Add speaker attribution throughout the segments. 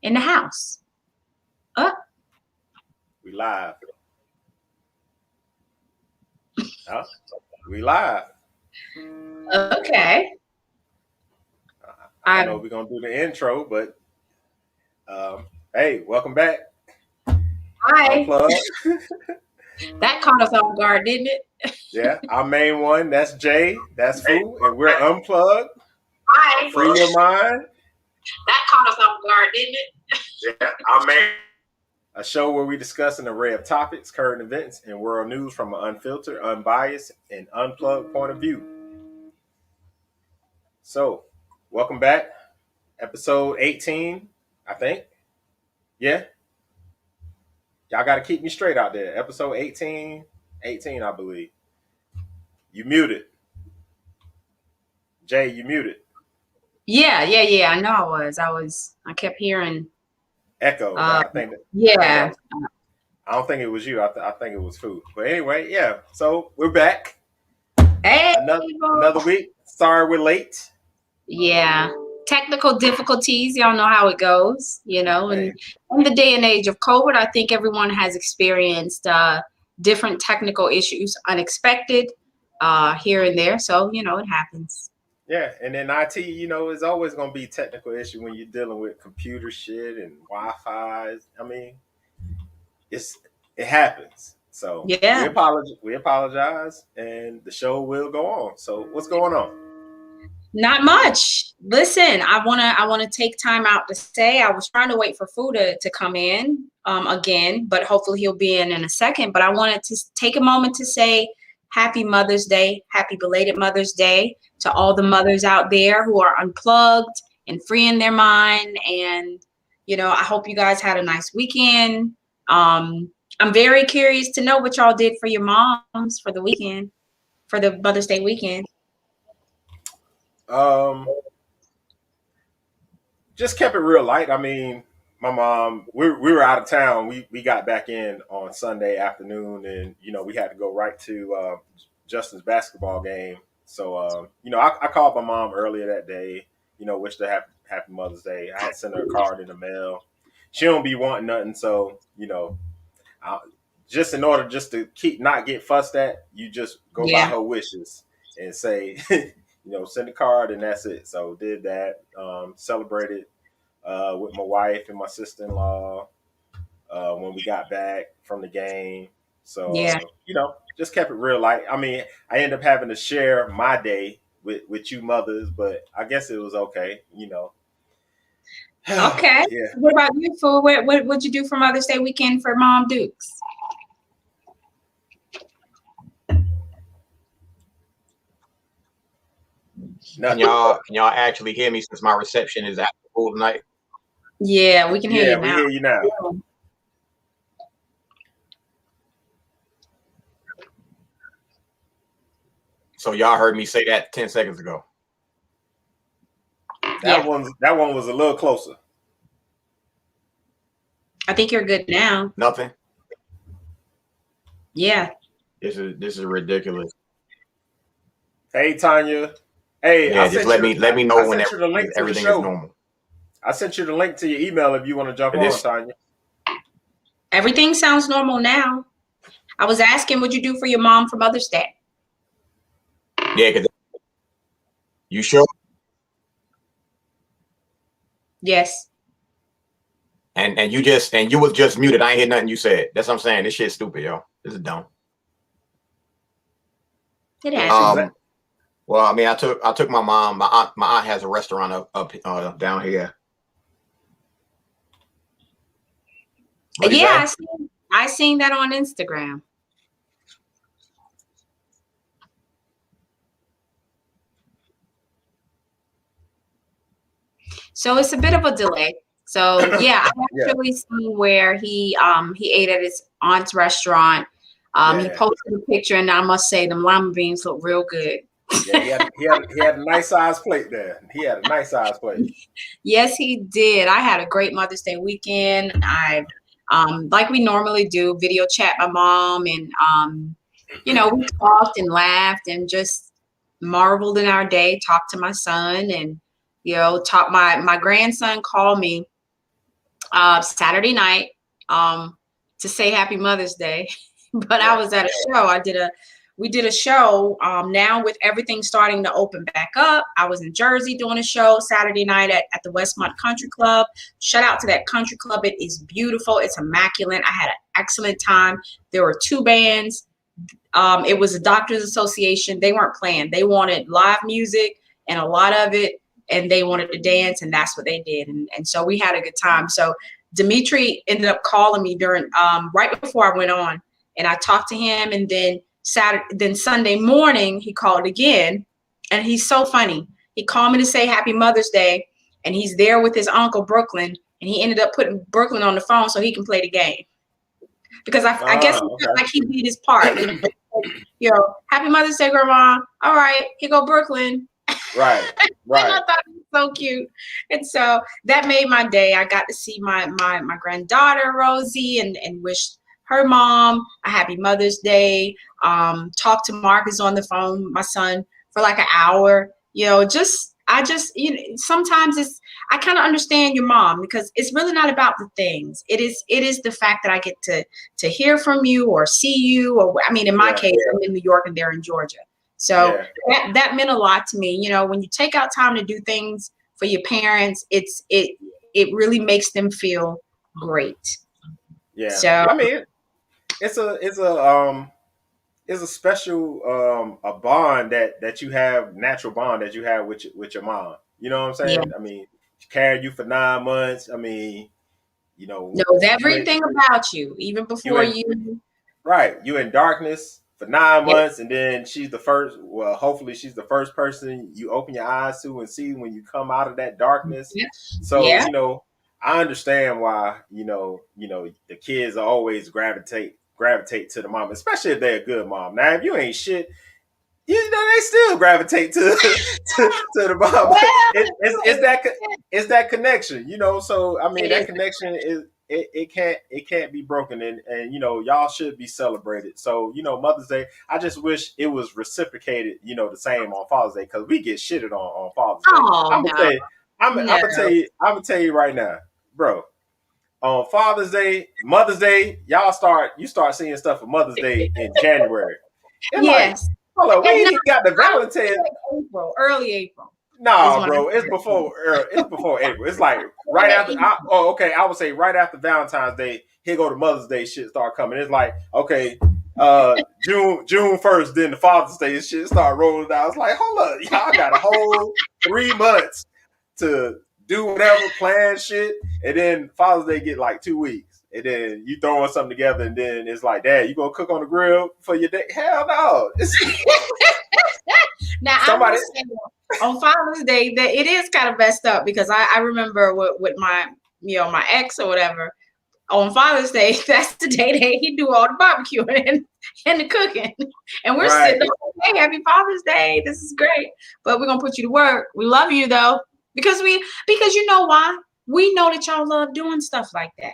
Speaker 1: in the house.
Speaker 2: We live. We live.
Speaker 1: Okay.
Speaker 2: I don't know if we're gonna do the intro, but hey, welcome back.
Speaker 1: Hi.
Speaker 2: Unplugged.
Speaker 1: That caught us off guard, didn't it?
Speaker 2: Yeah, our main one. That's Jay. That's Fu, and we're unplugged.
Speaker 1: Hi.
Speaker 2: Free your mind.
Speaker 1: That caught us off guard, didn't it?
Speaker 2: Yeah, our main. A show where we discuss an array of topics, current events, and world news from an unfiltered, unbiased, and unplugged point of view. So, welcome back. Episode 18, I think. Yeah. Y'all got to keep me straight out there. Episode 18, I believe. You muted. Jay, you muted.
Speaker 1: Yeah. I know I kept hearing
Speaker 2: Echo. I think that,
Speaker 1: yeah.
Speaker 2: I don't think it was you. I think it was Food. But anyway, yeah. So we're back.
Speaker 1: Hey,
Speaker 2: another week. Sorry we're late.
Speaker 1: Yeah. Technical difficulties. Y'all know how it goes, and in the day and age of COVID, I think everyone has experienced different technical issues, unexpected here and there. So, it happens.
Speaker 2: Yeah, and then IT, is always going to be a technical issue when you're dealing with computer shit and Wi-Fi. I mean, it happens. So
Speaker 1: yeah,
Speaker 2: we apologize, and the show will go on. So what's going on?
Speaker 1: Not much. Listen, I wanna take time out to say I was trying to wait for Fu to come in again, but hopefully he'll be in a second. But I wanted to take a moment to say Happy Mother's Day, happy belated Mother's Day to all the mothers out there who are unplugged and freeing their mind. And I hope you guys had a nice weekend. I'm very curious to know what y'all did for your moms for the weekend, for the Mother's Day weekend.
Speaker 2: Just kept it real light. I mean, my mom, we were out of town. We got back in on Sunday afternoon, and we had to go right to Justin's basketball game. So I called my mom earlier that day. Wished her happy Mother's Day. I had sent her a card in the mail. She don't be wanting nothing, so just in order just to not get fussed at, you just go by her wishes and say. Send a card and that's it. So did that. Celebrated with my wife and my sister-in-law when we got back from the game. So just kept it real light. I mean, I ended up having to share my day with you mothers, but I guess it was okay.
Speaker 1: Okay. Yeah. What about you, Fu? What'd you do for Mother's Day weekend for Mom Dukes?
Speaker 3: Can y'all actually hear me since my reception is after school tonight?
Speaker 1: Yeah, we can hear you now.
Speaker 2: We hear you now.
Speaker 3: So y'all heard me say that 10 seconds ago.
Speaker 2: That one was a little closer.
Speaker 1: I think you're good now.
Speaker 3: Nothing.
Speaker 1: Yeah.
Speaker 3: This is ridiculous.
Speaker 2: Hey, Tanya. Hey,
Speaker 3: yeah, just let me know when everything is normal.
Speaker 2: I sent you the link to your email if you want to jump on, Tanya.
Speaker 1: Everything sounds normal now. I was asking, what'd you do for your mom for Mother's Day?
Speaker 3: Yeah, because you sure?
Speaker 1: Yes.
Speaker 3: And you was just muted. I ain't hear nothing you said. That's what I'm saying. This shit's stupid, yo. This is dumb.
Speaker 1: It happens.
Speaker 3: Well, I mean, I took my mom. My aunt has a restaurant up down here.
Speaker 1: Yeah, I seen that on Instagram. So it's a bit of a delay. So yeah, I actually seen where he ate at his aunt's restaurant. He posted a picture, and I must say the lima beans look real good.
Speaker 2: Yeah, he had a nice size plate there. He had a nice size plate.
Speaker 1: Yes, he did. I had a great Mother's Day weekend. I like we normally do, video chat my mom, and we talked and laughed and just marveled in our day. Talked to my son, and my grandson called me Saturday night to say Happy Mother's Day. But I was at a show. We did a show. Now with everything starting to open back up, I was in Jersey doing a show Saturday night at the Westmont Country Club. Shout out to that country club. It is beautiful. It's immaculate. I had an excellent time. There were 2 bands. It was a doctors association. They weren't playing. They wanted live music and a lot of it, and they wanted to dance, and that's what they did. And so we had a good time. So Dimitri ended up calling me during right before I went on, and I talked to him, and then Sunday morning he called again, and he's so funny. He called me to say Happy Mother's Day, and he's there with his uncle Brooklyn, and he ended up putting Brooklyn on the phone so he can play the game. Because I guess he felt like he did his part. You know, Happy Mother's Day, Grandma. All right, here go Brooklyn.
Speaker 2: Right.
Speaker 1: I thought it was so cute. And so that made my day. I got to see my granddaughter, Rosie, and wish her mom a Happy Mother's Day. Talked to Marcus on the phone, my son, for like an hour. You know, sometimes I kind of understand your mom, because it's really not about the things. It is the fact that I get to hear from you or see you, or I mean, in my case, I'm in New York and they're in Georgia. So that meant a lot to me. You know, when you take out time to do things for your parents, it really makes them feel great.
Speaker 2: Yeah.
Speaker 1: So
Speaker 2: I mean, it's a special a bond that you have, natural bond that you have with your mom. You know what I'm saying?
Speaker 1: Yeah.
Speaker 2: I mean, she carried you for 9 months. I mean, you know,
Speaker 1: knows everything about you, even before you.
Speaker 2: Right. You in darkness for 9 months, and then she's the first. Well, hopefully, she's the first person you open your eyes to and see when you come out of that darkness.
Speaker 1: Yep.
Speaker 2: So you know, I understand why you know the kids always gravitate to the mom, especially if they're a good mom. Now, if you ain't shit, you know they still gravitate to the mom. Well, it's that connection, you know. So I mean, that connection is it can't be broken, and you know y'all should be celebrated. So you know, Mother's Day, I just wish it was reciprocated, you know, the same on Father's Day, because we get shitted on Father's Day.
Speaker 1: Oh,
Speaker 2: I'm gonna tell you right now, bro. On Father's Day, Mother's Day, you start seeing stuff for Mother's Day in January. And like, hold on, we ain't even got the Valentine's.
Speaker 1: Early April.
Speaker 2: No, bro, it's before April. It's like right after. I would say right after Valentine's Day. Here go the Mother's Day shit start coming. It's like, okay, June 1st, then the Father's Day shit start rolling out. It's like, hold up, y'all got a whole 3 months to do whatever, plan shit, and then Father's Day get like 2 weeks, and then you throwing something together, and then it's like, Dad, you gonna cook on the grill for your day? Hell no.
Speaker 1: Now somebody on Father's Day that it is kind of messed up, because I remember with my my ex or whatever, on Father's Day, that's the day that he do all the barbecuing and the cooking, and we're sitting there, hey, Happy Father's Day, this is great, but we're gonna put you to work. We love you though. Because you know why? We know that y'all love doing stuff like that.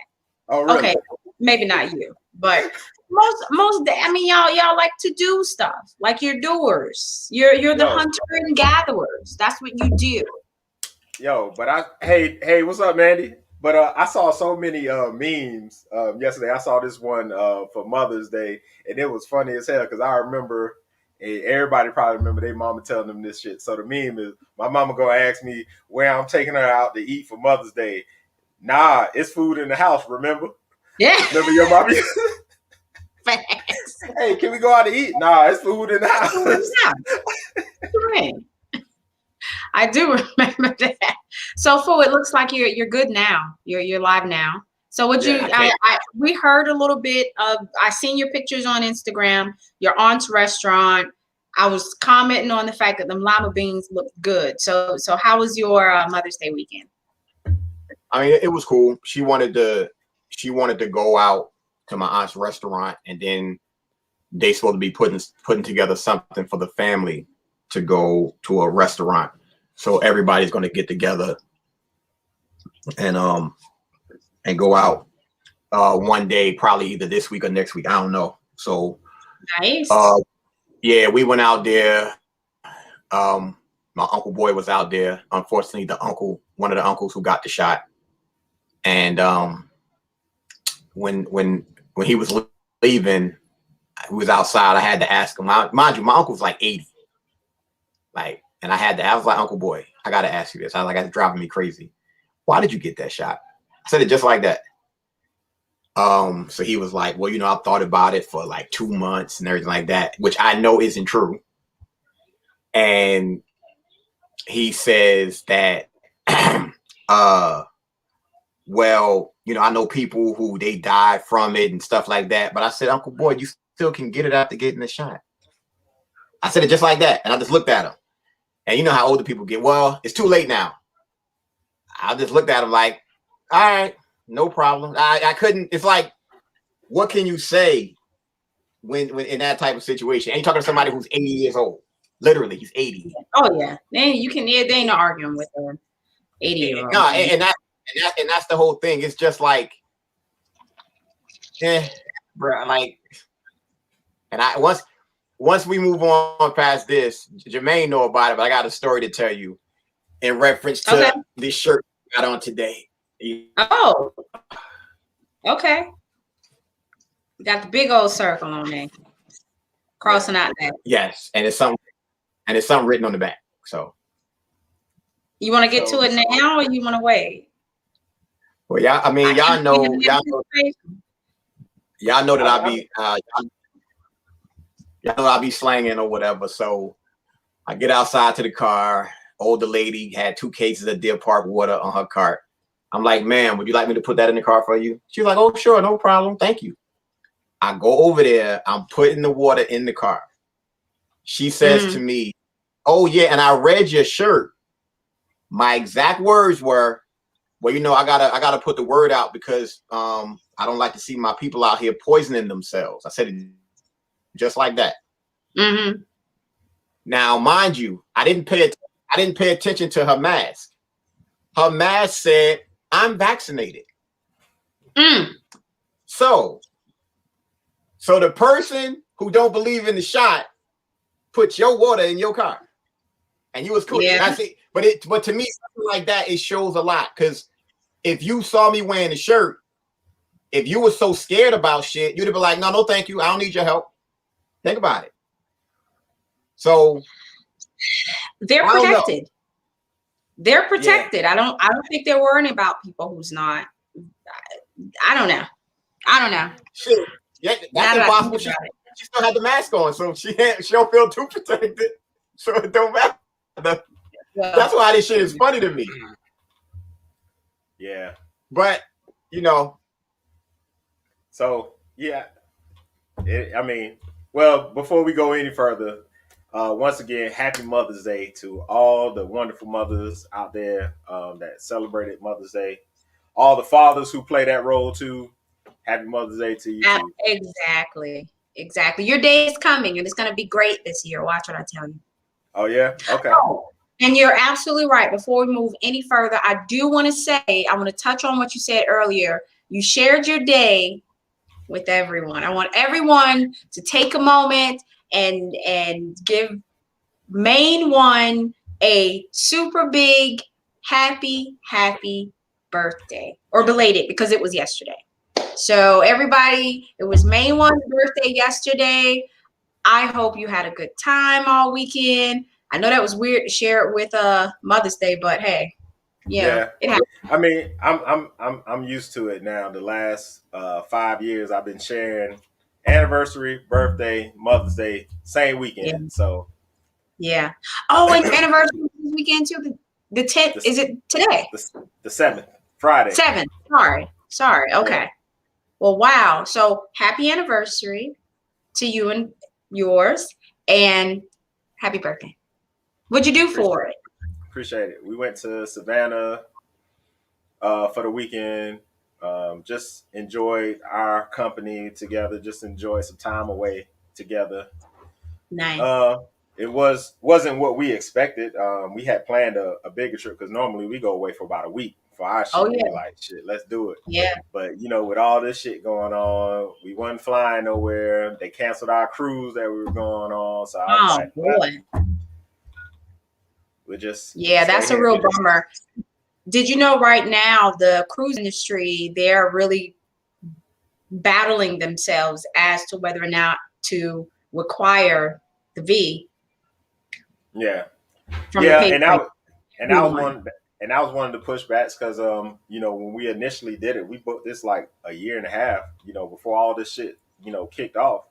Speaker 2: Oh, really?
Speaker 1: Okay, maybe not you, but most I mean, y'all like to do stuff. Like you're doers. You're the hunter and gatherers. That's what you do.
Speaker 2: Yo, but hey, what's up, Mandy? But I saw so many memes yesterday. I saw this one for Mother's Day, and it was funny as hell, because I remember. Everybody probably remember their mama telling them this shit. So the meme is, my mama gonna ask me where I'm taking her out to eat for Mother's Day. Nah, it's food in the house, remember?
Speaker 1: Yeah.
Speaker 2: Remember your mama? Hey, can we go out to eat? Nah, it's food in the house.
Speaker 1: Right. I do remember that. So, Fu, it looks like you're good now. You're live now. So we heard a little bit of, I seen your pictures on Instagram, your aunt's restaurant. I was commenting on the fact that them lima beans looked good. So how was your Mother's Day weekend?
Speaker 3: I mean, it was cool. She wanted to go out to my aunt's restaurant, and then they supposed to be putting together something for the family to go to a restaurant. So everybody's going to get together and go out one day, probably either this week or next week. I don't know. So
Speaker 1: nice.
Speaker 3: Yeah, we went out there. My uncle boy was out there. Unfortunately, one of the uncles who got the shot And when he was leaving, he was outside. I had to ask him. Mind you, my uncle's like 80. Like, and I was like, Uncle Boy, I got to ask you this. I was like, that's driving me crazy. Why did you get that shot? I said it just like that. So he was like, well, I've thought about it for like 2 months and everything like that, which I know isn't true. And he says that, well, I know people who they died from it and stuff like that. But I said, Uncle Boy, you still can get it after getting the shot. I said it just like that. And I just looked at him. And you know how older people get. Well, it's too late now. I just looked at him like, all right, no problem. I couldn't. It's like, what can you say when in that type of situation? And you're talking to somebody who's 80 years old. Literally, he's 80.
Speaker 1: Oh yeah. Then you can. They ain't no arguing with an 80-year-old.
Speaker 3: No, and that's the whole thing. It's just like, bro. Like, and once we move on past this, Jermaine know about it, but I got a story to tell you in reference to this shirt I got on today.
Speaker 1: Oh, okay. You got the big old circle on there, crossing out that.
Speaker 3: Yes, and it's something written on the back. So,
Speaker 1: you want to get to it now, or you want to wait?
Speaker 3: Well, yeah, I mean, y'all know that I be. Y'all know I be slanging or whatever. So I get outside to the car. Older lady had 2 cases of Deer Park water on her cart. I'm like, ma'am, would you like me to put that in the car for you? She's like, oh, sure, no problem. Thank you. I go over there. I'm putting the water in the car. She says to me, oh, yeah, and I read your shirt. My exact words were, well, I gotta put the word out because I don't like to see my people out here poisoning themselves. I said it just like that.
Speaker 1: Mm-hmm.
Speaker 3: Now, mind you, I didn't pay attention to her mask. Her mask said, I'm vaccinated. So the person who don't believe in the shot put your water in your car. And you was cool.
Speaker 1: Yeah.
Speaker 3: That's it. But to me, something like that, it shows a lot. Because if you saw me wearing the shirt, if you were so scared about shit, you'd have been like, no, thank you. I don't need your help. Think about it. So
Speaker 1: they're protected. They're protected. Yeah. I don't think they're worrying about people who's not. I don't know.
Speaker 3: Shit. Yeah, that's impossible. She still had the mask on, so she don't feel too protected. So it don't matter. That's why this shit is funny to me.
Speaker 2: Yeah.
Speaker 3: But
Speaker 2: So yeah. Well, before we go any further, once again, happy Mother's Day to all the wonderful mothers out there that celebrated Mother's Day. All the fathers who play that role too. Happy Mother's Day to you too.
Speaker 1: Exactly. Your day is coming, and it's going to be great this year. Watch what I tell you.
Speaker 2: Oh yeah. Okay.
Speaker 1: Oh, and you're absolutely right. Before we move any further, I do want to say, I want to touch on what you said earlier. You shared your day with everyone. I want everyone to take a moment and give Main One a super big happy birthday, or belated, because it was yesterday. So everybody, it was Main One's birthday yesterday. I hope you had a good time all weekend. I know that was weird to share it with Mother's Day, but hey, it happened.
Speaker 2: I mean, I'm used to it now. The last 5 years, I've been sharing anniversary, birthday, Mother's Day, same weekend.
Speaker 1: Yeah.
Speaker 2: So
Speaker 1: oh, and anniversary this weekend too. The 10th. Is it today?
Speaker 2: The 7th, Friday.
Speaker 1: 7th. Sorry. Okay. Yeah. Well, wow. So happy anniversary to you and yours, and happy birthday. What'd you do for it?
Speaker 2: Appreciate it. We went to Savannah for the weekend. Just enjoyed our company together. Just enjoyed some time away together.
Speaker 1: Nice.
Speaker 2: It wasn't what we expected. We had planned a bigger trip because normally we go away for about a week for our shit.
Speaker 1: Oh, yeah.
Speaker 2: We're like, shit, let's do it.
Speaker 1: Yeah.
Speaker 2: But with all this shit going on, we wasn't flying nowhere. They canceled our cruise that we were going on. So I was like,
Speaker 1: boy.
Speaker 2: We're just
Speaker 1: that's a real bummer. did you know right now the cruise industry, they're really battling themselves as to whether or not to require the V.
Speaker 2: Yeah.
Speaker 1: From
Speaker 2: Yeah,
Speaker 1: the
Speaker 2: and that was one of the pushbacks because when we initially did it, we booked this like a year and a half, before all this shit, kicked off.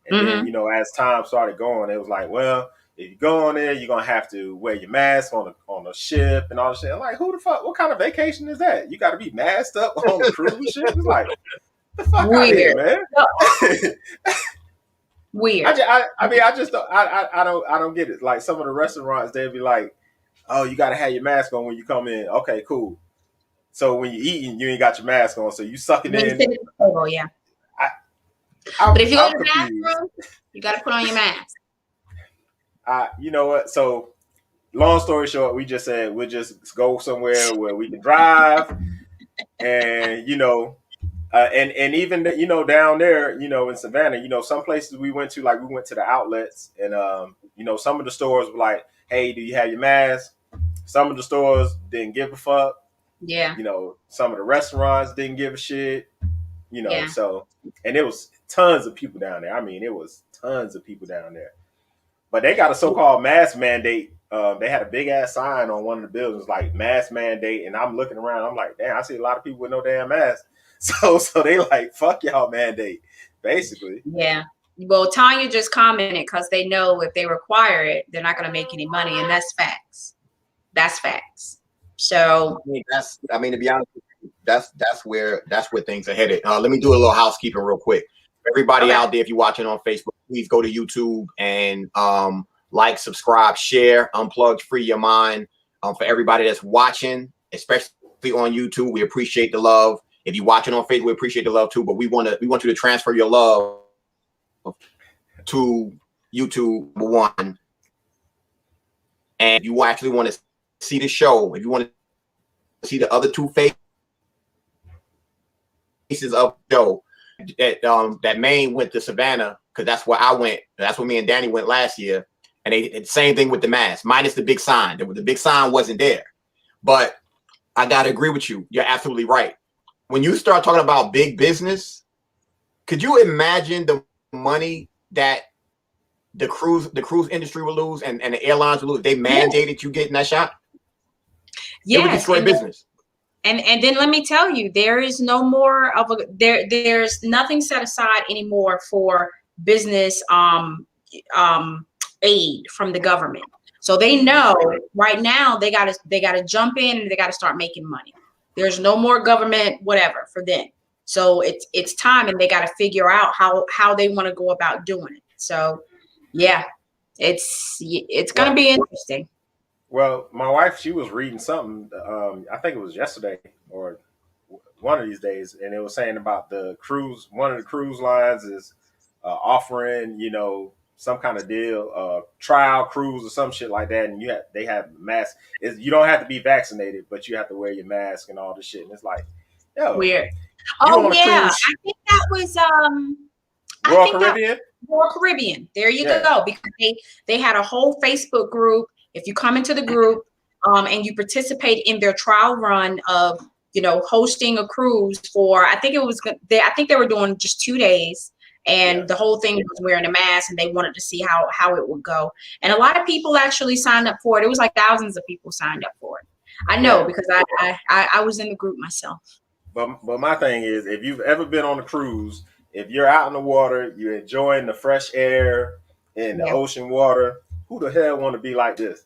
Speaker 2: And then, as time started going, it was like, well, if you go on there, you're gonna have to wear your mask on a ship and all the shit. I'm like, who the fuck? What kind of vacation is that? You got to be masked up on a cruise ship? It's like, the fuck out of here, man.
Speaker 1: Weird.
Speaker 2: I don't get it. Like some of the restaurants, they'd be like, oh, you got to have your mask on when you come in. Okay, cool. So when you're eating, you ain't got your mask on, so you sucking in.
Speaker 1: Oh yeah. But if you go to the bathroom, you got to put on your mask.
Speaker 2: You know what? So, long story short, we just said we'll just go somewhere where we can drive, and and even down there, in Savannah, some places we went to, like we went to the outlets, and some of the stores were like, "Hey, do you have your mask?" Some of the stores didn't give a fuck.
Speaker 1: Yeah.
Speaker 2: Some of the restaurants didn't give a shit.
Speaker 1: Yeah.
Speaker 2: So, and it was tons of people down there. I mean, it was tons of people down there. But they got a so-called mask mandate. They had a big ass sign on one of the buildings, like mask mandate. And I'm looking around. I'm like, damn, I see a lot of people with no damn mask. So they like, fuck y'all mandate, basically.
Speaker 1: Yeah. Well, Tanya just commented because they know if they require it, they're not going to make any money, and that's facts. That's facts. So
Speaker 3: to be honest, that's where things are headed. Let me do a little housekeeping real quick. Everybody out there, if you're watching on Facebook, please go to YouTube and like, subscribe, share, Unplugged Free Your Mind. For everybody that's watching, especially on YouTube, we appreciate the love. If you're watching on Facebook, we appreciate the love too. But we want you to transfer your love to YouTube, number one. And if you actually want to see the show, if you want to see the other two faces of the show, that Maine went to Savannah, because that's where I went. That's where me and Danny went last year. And they same thing with the mask, minus the big sign. The big sign wasn't there. But I gotta agree with you. You're absolutely right. When you start talking about big business, could you imagine the money that the cruise industry will lose and the airlines will lose? They mandated you getting that shot.
Speaker 1: Yes,
Speaker 3: it would destroy business.
Speaker 1: And then let me tell you, there is no more of there's nothing set aside anymore for business aid from the government. So they know right now they gotta jump in and they gotta start making money. There's no more government whatever for them. So it's time, and they gotta figure out how they want to go about doing it. So yeah, it's gonna be interesting.
Speaker 2: Well, my wife, she was reading something. I think it was yesterday or one of these days, and it was saying about the cruise. One of the cruise lines is offering, some kind of deal, trial cruise or some shit like that, and they have masks. You don't have to be vaccinated, but you have to wear your mask and all this shit. And it's like, yo,
Speaker 1: weird. Oh yeah, I think that was
Speaker 2: Royal Caribbean.
Speaker 1: Royal Caribbean. There you go. Because they had a whole Facebook group. If you come into the group and you participate in their trial run of hosting a cruise for, I think they were doing just 2 days, and the whole thing was wearing a mask, and they wanted to see how it would go. And a lot of people actually signed up for it. It was like thousands of people signed up for it. I know because I was in the group myself.
Speaker 2: But my thing is, if you've ever been on a cruise, if you're out in the water, you're enjoying the fresh air and the ocean water, who the hell want to be like this,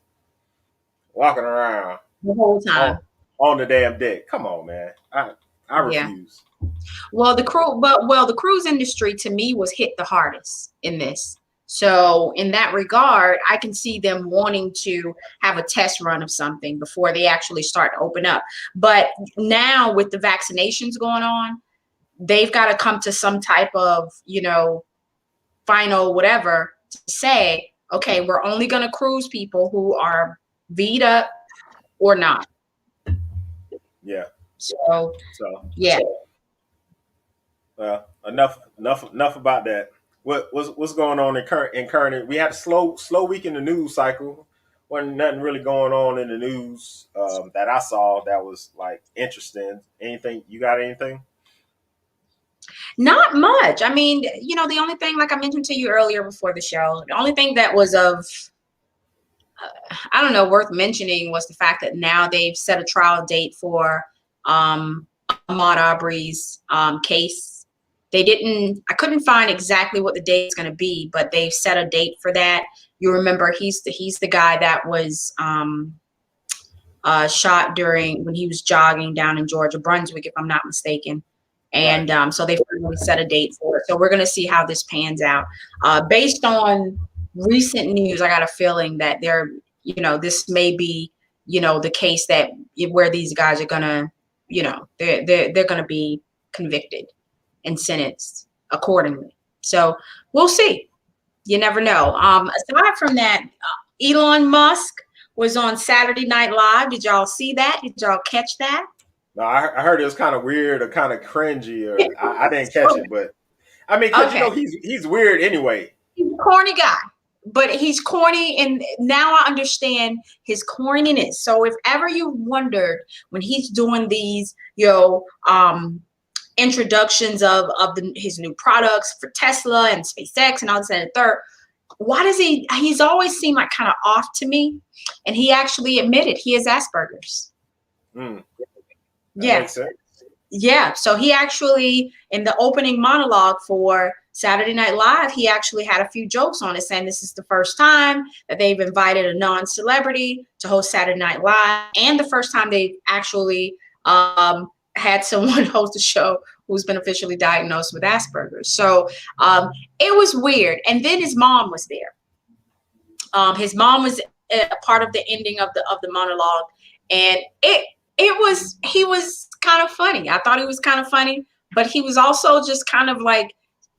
Speaker 2: walking around
Speaker 1: the whole time
Speaker 2: on the damn deck? Come on, man. I refuse.
Speaker 1: Well, the cruise industry to me was hit the hardest in this. So in that regard, I can see them wanting to have a test run of something before they actually start to open up. But now with the vaccinations going on, they've got to come to some type of, final whatever to say, okay, we're only going to cruise people who are V'd up or not.
Speaker 2: Yeah.
Speaker 1: So yeah.
Speaker 2: Well, enough about that. What's going on in current? We had a slow week in the news cycle. wasn't nothing really going on in the news that I saw that was like interesting. Anything you got? Anything?
Speaker 1: Not much. I mean, the only thing, like I mentioned to you earlier before the show, the only thing that was of, I don't know, worth mentioning was the fact that now they've set a trial date for Ahmaud Arbery's case. I couldn't find exactly what the date is going to be, but they've set a date for that. You remember he's the guy that was shot when he was jogging down in Georgia, Brunswick, if I'm not mistaken. And
Speaker 2: Right.
Speaker 1: so they finally set a date for it. So we're going to see how this pans out. Based on recent news, I got a feeling that this may be, the case that where these guys are going to, they're going to be convicted and sentenced accordingly. So we'll see. You never know. Aside from that, Elon Musk was on Saturday Night Live. Did y'all see that? Did y'all catch that?
Speaker 2: No, I heard it was kind of weird or kind of cringy, or I didn't catch it, but I mean, because
Speaker 1: Okay.
Speaker 2: he's weird anyway.
Speaker 1: He's a corny guy, but he's corny, and now I understand his corniness. So if ever you wondered when he's doing these, introductions of his new products for Tesla and SpaceX and all this and the third, why does he's always seemed like kind of off to me, and he actually admitted he has Asperger's.
Speaker 2: That
Speaker 1: Yeah.
Speaker 2: makes sense.
Speaker 1: Yeah. So he actually, in the opening monologue for Saturday Night Live, he actually had a few jokes on it, saying this is the first time that they've invited a non-celebrity to host Saturday Night Live, and the first time they've actually had someone host a show who's been officially diagnosed with Asperger's. So it was weird. And then his mom was there. His mom was a part of the ending of the monologue, and he was kind of funny. I thought he was kind of funny, but he was also just kind of like,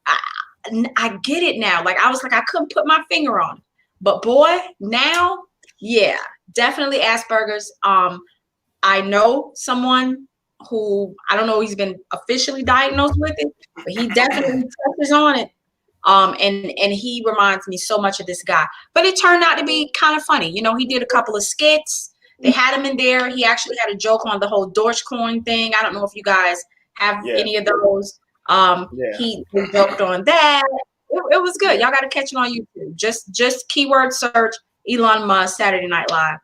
Speaker 1: I get it now. Like, I was like, I couldn't put my finger on it, but boy, now, yeah, definitely Asperger's. I know someone who, I don't know, he's been officially diagnosed with it, but he definitely touches on it. And he reminds me so much of this guy, but it turned out to be kind of funny. He did a couple of skits. They had him in there. He actually had a joke on the whole Dogecoin thing. I don't know if you guys have any of those. He joked on that. It was good. Y'all got to catch it on YouTube. Just keyword search Elon Musk Saturday Night Live.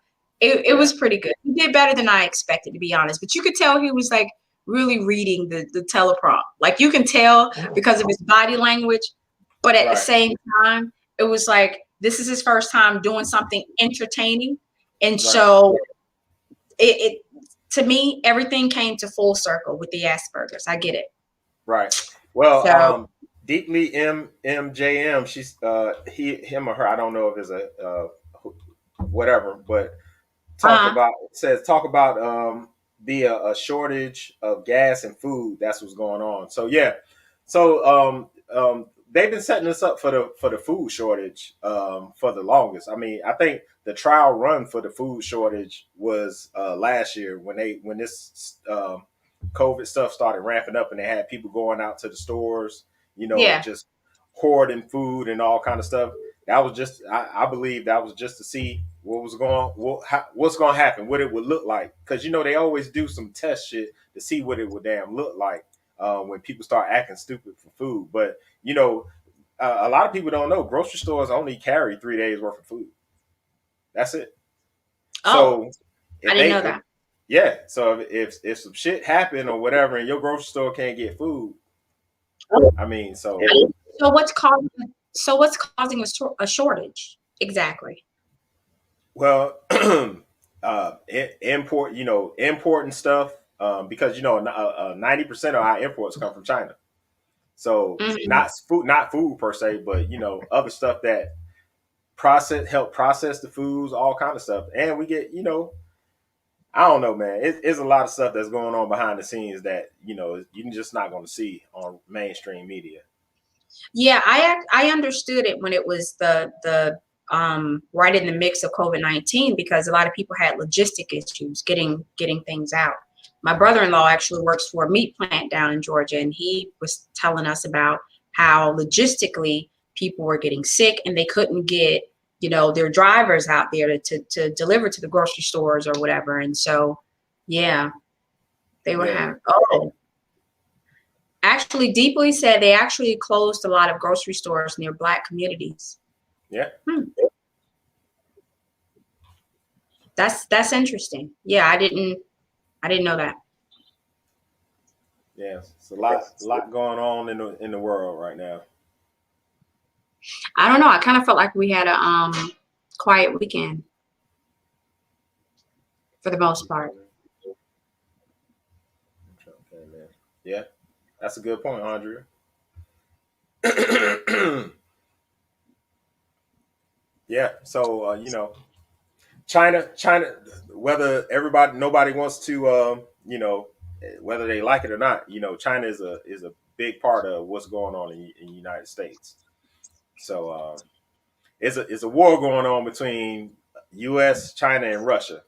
Speaker 1: It was pretty good. He did better than I expected, to be honest. But you could tell he was like really reading the teleprompt. Like, you can tell because of his body language. But at the same time, it was like, this is his first time doing something entertaining. And so it to me, everything came to full circle with the Asperger's. I get it.
Speaker 2: Right. Well, Deeply MJM, she's him or her, I don't know if it's a whatever, but talk about be a shortage of gas and food. That's what's going on. So yeah. So they've been setting us up for the food shortage for the longest. I mean, I think the trial run for the food shortage was last year when this COVID stuff started ramping up and they had people going out to the stores, just hoarding food and all kind of stuff. That was just, I believe that was just to see what's going to happen, what it would look like. Because, they always do some test shit to see what it would damn look like when people start acting stupid for food. But, a lot of people don't know grocery stores only carry 3 days worth of food. That's it.
Speaker 1: Oh, so I didn't know that.
Speaker 2: Yeah. So if some shit happened or whatever and your grocery store can't get food, I mean, so
Speaker 1: what's causing a shortage exactly?
Speaker 2: Well, important stuff because 90% of our imports come from China. So not food per se, but other stuff that help process the foods, all kind of stuff, and we get I don't know, man. It's a lot of stuff that's going on behind the scenes that you're just not going to see on mainstream media.
Speaker 1: Yeah, I understood it when it was the right in the mix of COVID-19, because a lot of people had logistic issues getting things out. My brother-in-law actually works for a meat plant down in Georgia, and he was telling us about how logistically people were getting sick and they couldn't get their drivers out there to deliver to the grocery stores or whatever. And so, yeah, they were having, actually, Deeply said they actually closed a lot of grocery stores near Black communities.
Speaker 2: Yeah.
Speaker 1: That's interesting. Yeah, I didn't know that.
Speaker 2: Yeah, it's a lot going on in the world right now.
Speaker 1: I don't know. I kind of felt like we had a quiet weekend for the most part.
Speaker 2: Okay, man. Yeah, that's a good point, Andrea. Yeah, so China, whether nobody wants to, whether they like it or not, China is a big part of what's going on in the United States. So it's a war going on between U.S., China, and Russia.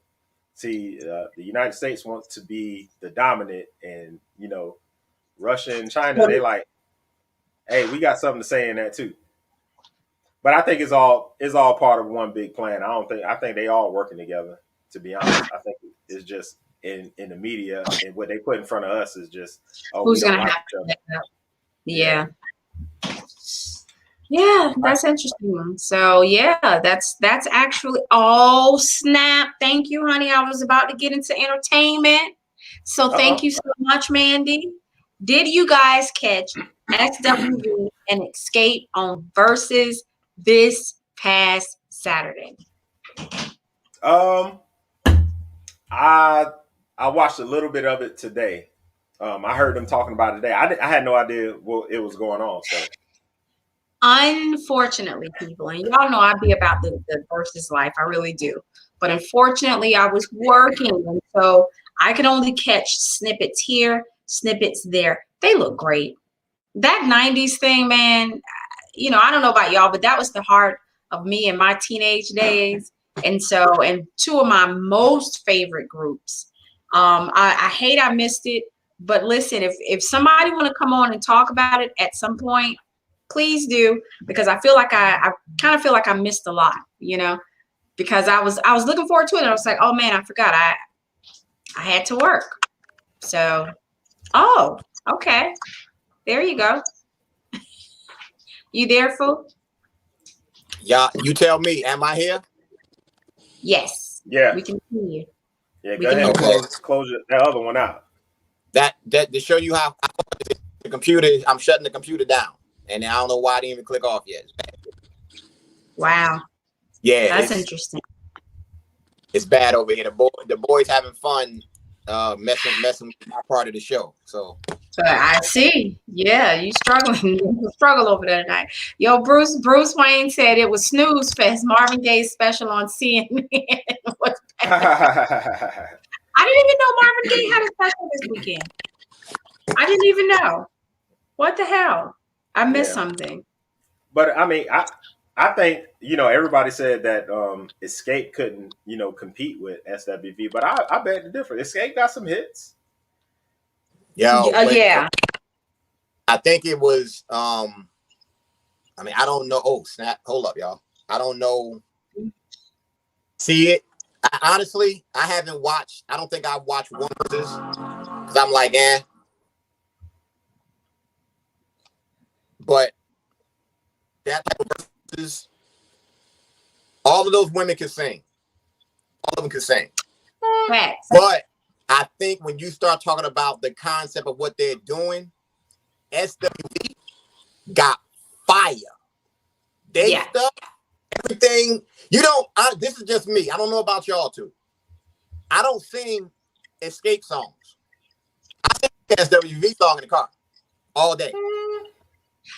Speaker 2: See, the United States wants to be the dominant, and Russia and China, they like, hey, we got something to say in that too. But I think it's all part of one big plan. I think they all working together, to be honest. I think it's just in the media, and what they put in front of us is just,
Speaker 1: who's
Speaker 2: we don't
Speaker 1: gonna
Speaker 2: like
Speaker 1: have
Speaker 2: each other.
Speaker 1: Yeah, that's interesting. So yeah, that's actually, oh snap. Thank you, honey. I was about to get into entertainment. So thank you so much, Mandy. Did you guys catch SWV and Escape on Versus this past Saturday?
Speaker 2: I watched a little bit of it today. I heard them talking about it today. I had no idea what it was going on. So
Speaker 1: unfortunately, people, and y'all know I'd be about the versus life. I really do. But unfortunately, I was working, and so I could only catch snippets here, snippets there. They look great. That 90s thing, man, I don't know about y'all, but that was the heart of me in my teenage days. And so, and two of my most favorite groups. I hate I missed it, but listen, if somebody want to come on and talk about it at some point, please do, because I feel like I kind of feel like I missed a lot, because I was looking forward to it, and I was like, oh man, I forgot I had to work. So, okay, there you go. You there, Foo?
Speaker 3: Yeah, you tell me. Am I here?
Speaker 1: Yes.
Speaker 2: Yeah.
Speaker 1: We can see you.
Speaker 2: Yeah, go ahead and close that other one out.
Speaker 3: That to show you how the computer, I'm shutting the computer down. And I don't know why I didn't even click off yet.
Speaker 1: Wow.
Speaker 3: Yeah.
Speaker 1: That's interesting.
Speaker 3: It's bad over here. The boys having fun messing with my part of the show. So
Speaker 1: I see. Yeah, you struggling. You struggle over there tonight. Yo, Bruce Wayne said it was Snooze Fest, Marvin Gaye's special on CNN. I didn't even know Marvin Gaye had a special this weekend. I didn't even know. What the hell? I missed something.
Speaker 2: But I mean, I think, everybody said that Escape couldn't, compete with SWV, but I bet the difference. Escape got some hits.
Speaker 1: Yeah.
Speaker 3: I think it was I don't know. Oh, snap. Hold up, y'all. I don't know. See it? Honestly, I haven't watched. I don't think I've watched one of this because I'm like, But that type of verses, all of those women can sing. All of them can sing.
Speaker 1: Facts.
Speaker 3: But I think when you start talking about the concept of what they're doing, SWV got fire. They stuff, everything. This is just me. I don't know about y'all too. I don't sing Escape songs. I sing SWV song in the car all day.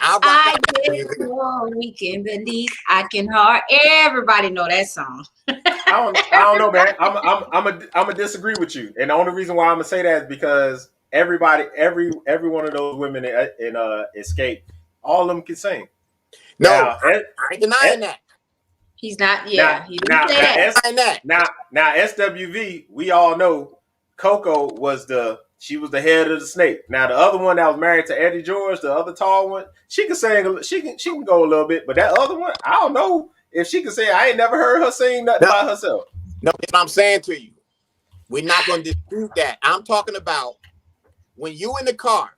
Speaker 1: I get more weekend beneath. I can hard. Everybody know that song.
Speaker 2: I don't know, man. I'm a disagree with you, and the only reason why I'm gonna say that is because every one of those women in Escape, all of them can sing.
Speaker 3: No, I ain't denying that.
Speaker 1: He's not. Yeah,
Speaker 2: now SWV, we all know Coco she was the head of the snake. Now the other one that was married to Eddie George, the other tall one, she can sing. She can go a little bit, but that other one, I don't know if she can sing, I ain't never heard her sing nothing by herself.
Speaker 3: No, that's what I'm saying to you. We're not going to dispute that. I'm talking about when you in the car.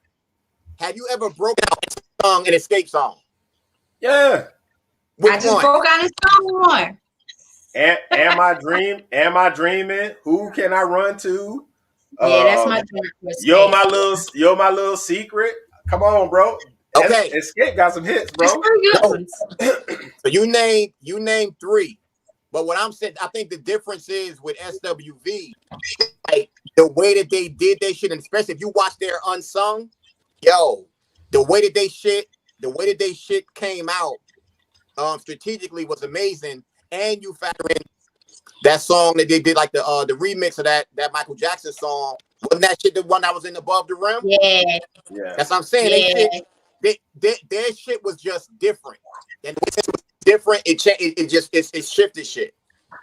Speaker 3: Have you ever broken out and sung an Escape song?
Speaker 2: Yeah.
Speaker 1: Which I just one? Broke out and sung one.
Speaker 2: Am I dreaming? Who can I run to?
Speaker 1: Yeah, that's my dream.
Speaker 2: You're my little secret. Come on, bro.
Speaker 3: Okay.
Speaker 2: Escape got some hits, bro.
Speaker 3: So you name 3. But what I'm saying, I think the difference is with SWV, like the way that they did their shit, and especially if you watch their Unsung, the way that they shit came out strategically was amazing. And you factor in that song that they did, like the remix of that Michael Jackson song. Wasn't that shit the one that was in Above the Rim?
Speaker 1: Yeah.
Speaker 3: That's what I'm saying. Yeah. Their shit was just different. And the way it was different, it shifted shit.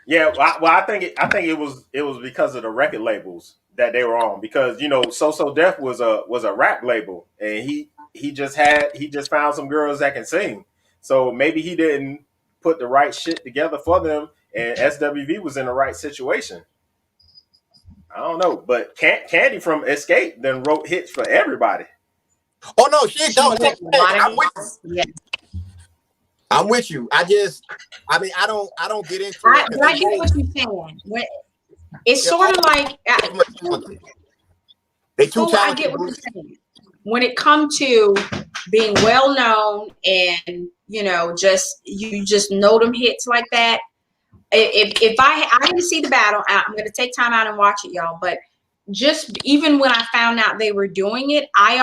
Speaker 2: Yeah, well, I think it was because of the record labels that they were on, because So Def was a rap label, and he just found some girls that can sing, so maybe he didn't put the right shit together for them, and SWV was in the right situation. I don't know, but Candy from Escape then wrote hits for everybody.
Speaker 3: Oh no, shit! Don't. I'm with you. Yeah. I'm with you. I don't get into it.
Speaker 1: But I get what you're saying. It's sort of like
Speaker 3: they too talented.
Speaker 1: I get what you're saying. When it comes to being well known and just you just know them hits like that. If I didn't see the battle, I'm going to take time out and watch it, y'all. But just even when I found out they were doing it, I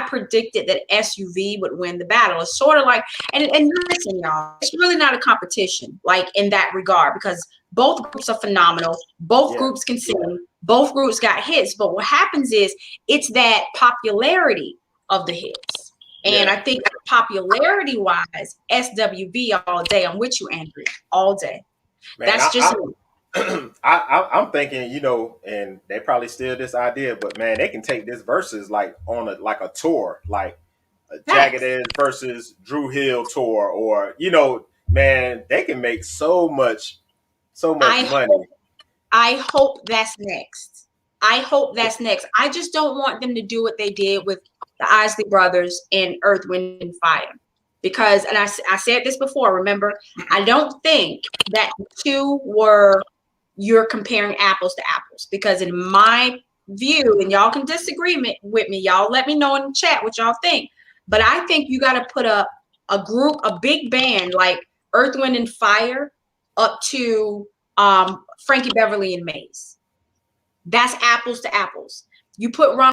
Speaker 1: predicted that SUV would win the battle. It's sort of like, and listen, y'all, it's really not a competition, like in that regard, because both groups are phenomenal. Both groups can sing. Both groups got hits. But what happens is it's that popularity of the hits. And I think popularity-wise, SWV all day. I'm with you, Andrew, all day. Man, that's just
Speaker 2: I'm thinking, and they probably steal this idea, but man, they can take this versus like on a tour, like a Jagged Edge versus Drew Hill tour, or man, they can make so much money.
Speaker 1: I hope that's next. I just don't want them to do what they did with the Isley Brothers and Earth, Wind, and Fire. Because, and I said this before, remember, I don't think that the two you're comparing apples to apples. Because in my view, and y'all can disagree with me, y'all let me know in the chat what y'all think. But I think you got to put a big band like Earth, Wind, and Fire up to Frankie Beverly and Maze. That's apples to apples. You put Ron